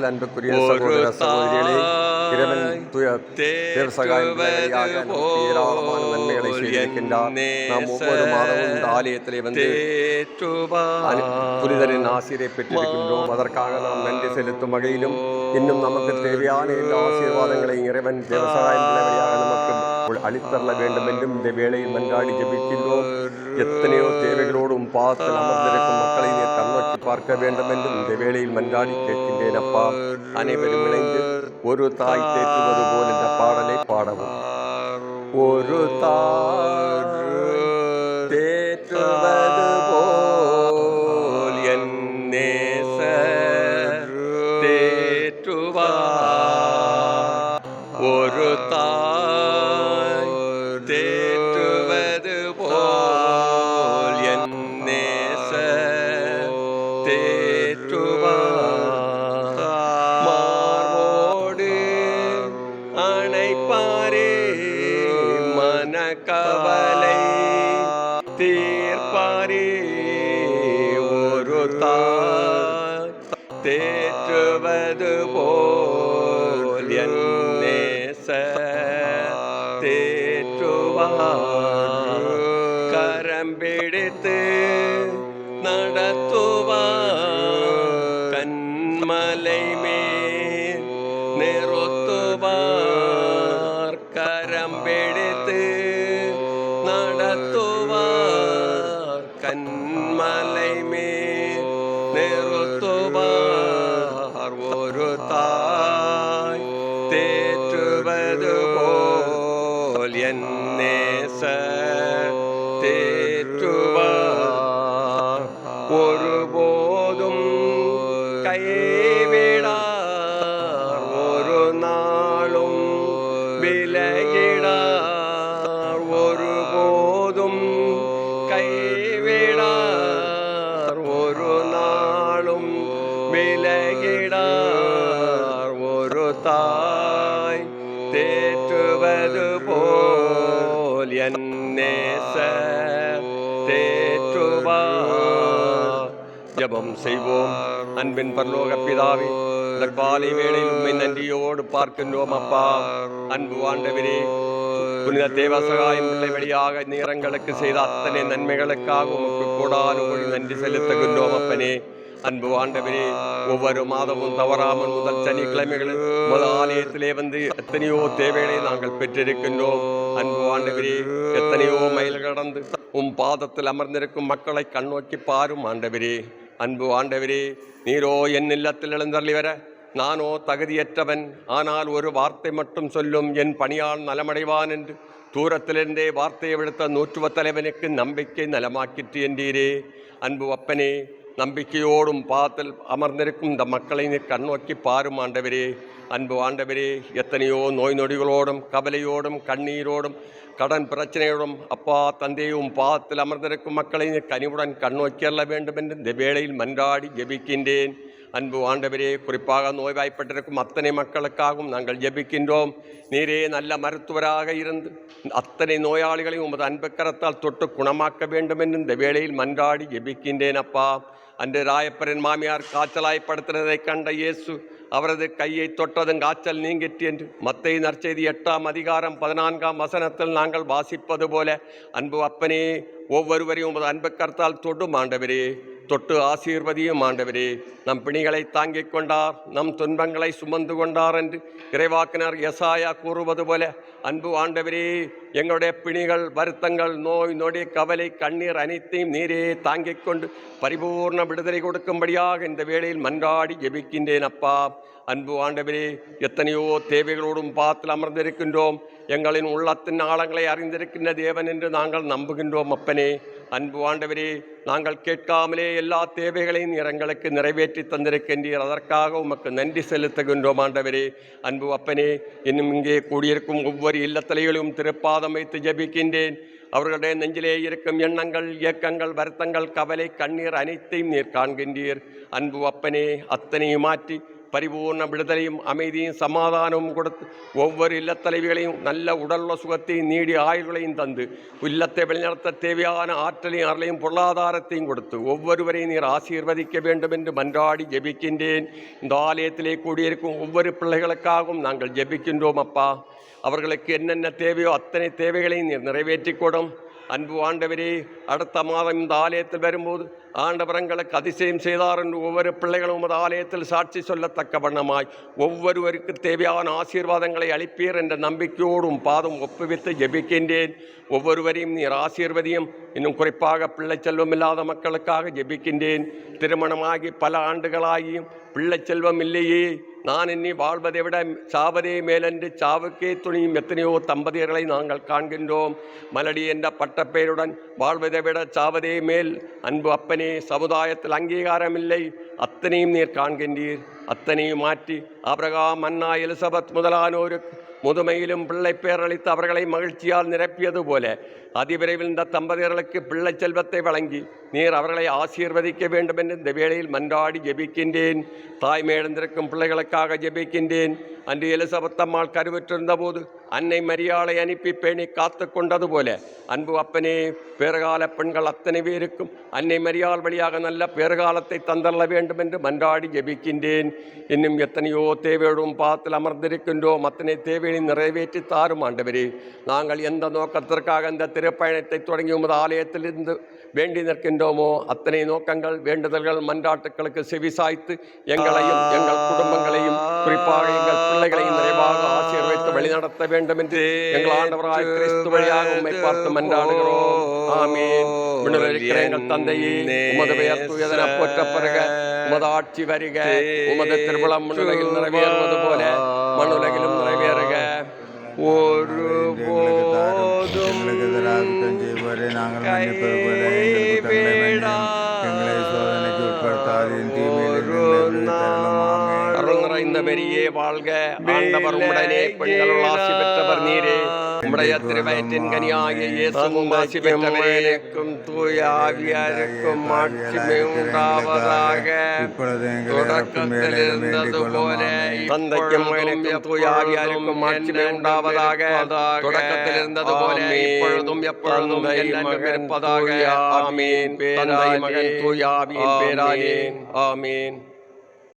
அன்புக்குரிய சகோதர சகோதரிகளே, இறைவன் தேவசகாயம் ஏராளமான நன்மைகளை செய்திருக்கின்றார். நாம் ஒவ்வொரு மாதமும் இந்த ஆலயத்திலே வந்து புனிதரின் ஆசிரியை பெற்றிருக்கின்றோம். அதற்காக நாம் நன்றி செலுத்தும் வகையிலும் இன்னும் நமக்கு தேவையான எல்லா ஆசீர்வாதங்களை இறைவன் தேவசகாயம் வழியாக நமக்கு அளித்தரல வேண்டும் என்றும் இந்த வேளையில் மன்றாடி ஜெபிக்கின்றோம். எத்தனையோ தேவைகளோடும் பார்த்து அமர்ந்திருக்கும் மக்களை நீர் கண்ணோக்கி பார்க்க வேண்டும் என்றும் இந்த வேளையில் மன்றாடி கேட்கின்றேன். அப்பா, அனைவரும் இணைந்து ஒரு தாய் தேற்றுவது போல் இந்த பாடலை பாடவும். ஒரு தாய் தேற்றுவது போல் என் நேசர் தேற்றுவார். ஒரு தாய் தேற்றுவது போல் என் நேசர் தேற்றுவார். மார்போடு அணைப்பாரே, மனக்கவலை தீர்ப்பாரே. ஒரு தாய் தேற்றுவது போல் என் நேசர் தேற்றுவார். கரம் பிடித்து நடத்துவார், கண்மலை மேல் நிறுத்துவார். கரம் பிடித்து நடத்துவார், கண்மலை மேல் நிறுத்துவார். ஒரு தாய் தேற்றுவது போல் என் நேசர் தேற்றுவார். ஒருபோதும் கைவிடார், ஒரு நாளும் விலகிடார். ஒருபோதும் கைவிடார், ஒரு நாளும் விலகிடார். ஒரு தாய் தேற்றுவது போல் என் நேசர் தேற்றுவார். ஜெபம் செய்வோம். அன்பின் பரலோக பிதாவே, இந்த காலை வேளையில் உம்மை நன்றியோடு பார்க்கின்றோம். அப்பா, அன்பு ஆண்டவரே, புனித தேவசகாயம் பிள்ளை வழியாக நேரங்களுக்கு செய்த அத்தனை நன்மைகளுக்காக உமக்கு கோடானு கோடி நன்றி செலுத்துகின்றோம். அப்பனே, அன்பு ஆண்டவரே, ஒவ்வொரு மாதமும் தவறாமல் முதல் சனிக்கிழமைகளில் முதல் ஆலயத்திலே வந்து எத்தனையோ தேவைகளை நாங்கள் பெற்றிருக்கின்றோம். அன்பு ஆண்டவரே, எத்தனையோ மைல் கடந்து உம் பாதத்தில் அமர்ந்திருக்கும் மக்களை கண்ணோக்கி பாரும் ஆண்டவரே. அன்பு ஆண்டவரே, நீரோ என் இல்லத்தில் எழுந்தருளி வர நானோ தகுதியற்றவன், ஆனால் ஒரு வார்த்தை மட்டும் சொல்லும், என் பணியால் நலமடைவான் என்று தூரத்திலிருந்தே வார்த்தையை விடுத்த நூற்றுவ தலைவனுக்கு நம்பிக்கை நலமாக்கிற்று என்றீரே. அன்பு அப்பனே, நம்பிக்கையோடும் பாத்தில் அமர்ந்திருக்கும் இந்த மக்களை கண்ணோக்கி பாரும் ஆண்டவரே. அன்பு ஆண்டவரே, எத்தனையோ நோய் நொடிகளோடும் கவலையோடும் கண்ணீரோடும் கடன் பிரச்சனையோடும் அப்பா தந்தையும் பாத்தில் அமர்ந்திருக்கும் மக்களை கனிவுடன் கண்ணோக்கி அள்ள வேண்டும் என்று இந்த வேளையில் மன்றாடி ஜெபிக்கின்றேன். அன்பு ஆண்டவரே, குறிப்பாக நோய்வாய்ப்பட்டிருக்கும் அத்தனை மக்களுக்காகவும் நாங்கள் ஜெபிக்கின்றோம். நீரே நல்ல மருத்துவராக இருந்து அத்தனை நோயாளிகளையும் உமது அன்பு கரத்தால் தொட்டு குணமாக்க வேண்டும் என்று இந்த வேளையில் மன்றாடி ஜெபிக்கின்றேன். அப்பா, அன்று ராயப்பரின் மாமியார் காய்ச்சலாய்ப்படுத்தினதை கண்ட இயேசு அவரது கையை தொட்டதும் காய்ச்சல் நீங்கிற்று என்று மத்தேயு நற்செய்தி 8ஆம் அதிகாரம் 14ஆம் வசனத்தில் நாங்கள் வாசிப்பது போல, அன்பு அப்பனே, ஒவ்வொருவரையும் உமது அன்பு கரத்தால் தொடும் ஆண்டவரே. தொட்டு ஆசீர்வதியும் ஆண்டவரே. நம் பிணிகளை தாங்கிக் கொண்டார், நம் துன்பங்களை சுமந்து கொண்டார் என்று இறைவாக்கினர் எசாயா கூறுவது போல அன்பு ஆண்டவரே, எங்களுடைய பிணிகள், வருத்தங்கள், நோய் நொடி, கவலை, கண்ணீர் அனைத்தையும் நீரே தாங்கிக் கொண்டு பரிபூர்ண விடுதலை கொடுக்கும்படியாக இந்த வேளையில் மன்றாடி ஜெபிக்கின்றேன் அப்பா. அன்பு ஆண்டவரே, எத்தனையோ தேவைகளோடும் பாத்தில் அமர்ந்திருக்கின்றோம். எங்களின் உள்ளத்தின் ஆழங்களை அறிந்திருக்கின்ற தேவன் என்று நாங்கள் நம்புகின்றோம் அப்பனே. அன்பு ஆண்டவரே, நாங்கள் கேட்காமலே எல்லா தேவைகளையும் எங்களுக்கு நிறைவேற்றி தந்திருக்கின்றீர். அதற்காக உமக்கு நன்றி செலுத்துகின்றோம் ஆண்டவரே. அன்பு அப்பனே, இன்னும் இங்கே கூடியிருக்கும் ஒவ்வொரு இல்லத்தலைகளையும் திருப்பாதம் வைத்து ஜெபிக்கின்றேன். அவர்களுடைய நெஞ்சிலே இருக்கும் எண்ணங்கள், இயக்கங்கள், வருத்தங்கள், கவலை, கண்ணீர் அனைத்தையும் நீர் காண்கின்றீர். அன்பு அப்பனே, அத்தனையும் மாற்றி பரிபூர்ண விடுதலையும் அமைதியும் சமாதானமும் கொடுத்து ஒவ்வொரு இல்லத்தலைவிகளையும் நல்ல உடல்ல சுகத்தையும் நீடி ஆயுள்களையும் தந்து இல்லத்தை வழிநடத்த தேவையான ஆற்றலையும் அருளையும் பொருளாதாரத்தையும் கொடுத்து ஒவ்வொருவரையும் நீர் ஆசீர்வதிக்க வேண்டும் என்று மன்றாடி ஜெபிக்கின்றேன். இந்த ஆலயத்திலே கூடியிருக்கும் ஒவ்வொரு பிள்ளைகளுக்காகவும் நாங்கள் ஜெபிக்கின்றோம் அப்பா. அவர்களுக்கு என்னென்ன தேவையோ அத்தனை தேவைகளையும் நீர் நிறைவேற்றி கொடும். அன்பு ஆண்டவரே, அடுத்த மாதம் இந்த ஆலயத்தில் வரும்போது ஆண்டவரங்களுக்கு அதிசயம் செய்தார் என்று ஒவ்வொரு பிள்ளைகளும் உமது ஆலயத்தில் சாட்சி சொல்லத்தக்க வண்ணமாய் ஒவ்வொருவருக்கு தேவையான ஆசீர்வாதங்களை அளிப்பீர் என்ற நம்பிக்கையோடும் பாதம் ஒப்புவித்து ஜெபிக்கின்றேன். ஒவ்வொருவரையும் நீர் ஆசீர்வதியும். இன்னும் குறிப்பாக பிள்ளை செல்வம் இல்லாத மக்களுக்காக ஜெபிக்கின்றேன். திருமணமாகி பல ஆண்டுகளாகியும் பிள்ளை செல்வம் இல்லையே, நான் இன்னி வாழ்வதை விட சாவதே மேலென்று சாவுக்கே துணியும் எத்தனையோ தம்பதியர்களை நாங்கள் காண்கின்றோம். மலடி என்ற பட்டப்பெயருடன் வாழ்வதை விட சாவதே மேல். அன்பு அப்பனே, சமுதாயத்தில் அங்கீகாரம் இல்லை, அத்தனையும் நீர் காண்கின்றீர். அத்தனையும் மாற்றி ஆபிரகாம், அன்னா, எலிசபெத் முதலானோருக்கு முதுமையிலும் பிள்ளை பேரளித்து அவர்களை மகிழ்ச்சியால் நிரப்பியது போல அதிவிரைவில் இந்த தம்பதியர்களுக்கு பிள்ளை செல்வத்தை வழங்கி நீர் அவர்களை ஆசீர்வதிக்க வேண்டும் என்று இந்த வேளையில் மன்றாடி ஜெபிக்கின்றேன். தாய்மையிழந்திருக்கும் பிள்ளைகளுக்காக ஜெபிக்கின்றேன். அன்று எலிசபெத் அம்மாள் கருவுற்றிருந்த போது அன்னை மரியாளை அனுப்பி பேணி காத்து கொண்டது போல அன்பு அப்பனே, பேறுகால பெண்கள் அத்தனை பேருக்கும் அன்னை மரியாள் வழியாக நல்ல பேறுகாலத்தை தந்தள்ள வேண்டும் என்று மன்றாடி ஜெபிக்கின்றேன். இன்னும் எத்தனையோ தேவையோடும் பாத்தில் அமர்ந்திருக்கின்றோம். அத்தனை தேவையை நிறைவேற்றி தாரும் ஆண்டவரே. நாங்கள் எந்த நோக்கத்திற்காக இந்த திருப்பயணத்தை தொடங்கி உமது ஆலயத்திலிருந்து வேண்டி நிற்கின்றோமோ அத்தனை நோக்கங்கள், வேண்டுதல்கள், மன்றாட்டுக்களுக்கு செவிசாய்த்து எங்களையும் எங்கள் குடும்பங்களையும் குறிப்பாக எங்கள் பிள்ளைகளையும் நிறைவாக ஆசீர்வதித்து வழிநடத்த வேண்டும் என்று எங்கள் ஆண்டவராய் கிறிஸ்து வழியாக உம்மை பார்த்து மன்றாடுகிறோம். ஆமீன். விண்ணுலகில் எங்கள் தந்தையே, உமது பெயர் தூயதென போற்றப் பெறுக. உமது ஆட்சி வருக. உமது திருவிழம் விண்ணுலகில் நிறைவேறுவது போல மண்ணுலகிலும் நிறைவேறுக. ஒருபோதும் அருள் நிறைந்த மரியே வாழ்க. ஆண்டவர் உம்முடனே, பெண்களுள் ஆசி பெற்றவர் நீரே. உம்முடைய திருவயிற்றின் கனியாகிய இயேசுவும் ஆசி பெற்றவரே. எனக்கும் தூய ஆவியாருக்கும் மாட்சிமை உண்டாவதாக. தொடக்கத்தில் இருந்தது போல தந்தைக்கும் மகனுக்கும் தூய ஆவியாருக்கும் மாட்சிமை உண்டாவதாக. தொடக்கத்தில் இருந்தது போல இப்பொழுதும் எப்பொழுதும் இருப்பதாக. ஆமீன். தந்தை, மகன், தூய ஆவியின் பேராலே. ஆமீன்.